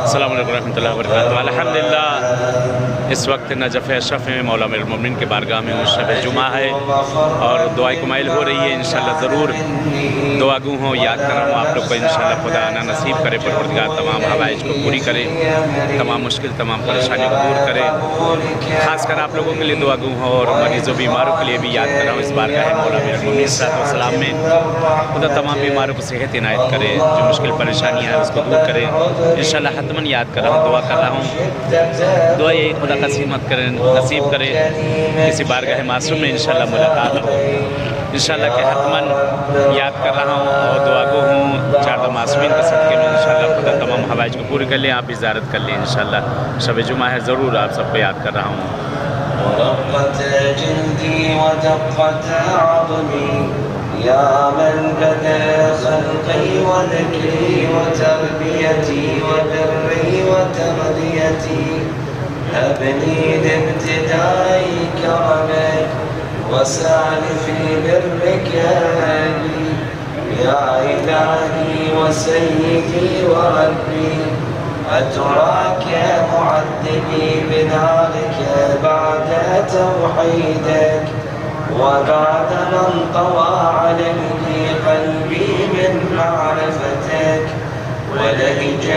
السلام علیکم ورحمۃ اللہ وبرکاتہ۔ الحمدللہ اس وقت نجف اشرف میں مولا امیر المومنین کے بارگاہ میں شب جمعہ ہے اور دعائیں کمائل ہو رہی ہے۔ انشاءاللہ ضرور دعا گو ہوں، یاد کر رہا ہوں آپ لوگ کو۔ انشاءاللہ خدا نہ نصیب کرے، پروردگار تمام حوائج کو پوری کرے، تمام مشکل تمام پریشانی کو دور کرے۔ خاص کر آپ لوگوں کے لیے دعا گو ہوں اور مریض و بیماروں کے لیے بھی یاد کر رہا ہوں۔ اس بارگاہ مولا امیر المومنین صلی اللہ علیہ وسلم میں خدا تمام بیماروں کو صحت عنایت کرے، جو مشکل پریشانیاں ہیں اس کو دور کرے۔ انشاءاللہ حتماً یاد کر رہا ہوں، دعا کر رہا ہوں۔ دعا یہی خدا قسمت کرے، نصیب کرے کسی بارگاہ معصوم میں انشاءاللہ ملاقات ہو۔ انشاءاللہ کہ حتماً یاد کر رہا ہوں اور دعا گو ہوں چار دو معصومین کے صدقے میں انشاءاللہ خدا تمام حوائج کو پوری کر لیں۔ آپ بھی زیارت کر لیں انشاءاللہ۔ شب جمعہ ہے، ضرور آپ سب کو یاد کر رہا ہوں۔ ورقت جلدي ودقت عظمي يا من بدأ خلقي وذكري وتربيتي وبري وتغذيتي، هبني لابتداء كرمك وسعد في برك لي يا إلهي وسيدي وربي، أتراك معذبي بذلك بعد توحيدك وبعد من طوى عليه قلبي من معرفتك ولهجتك.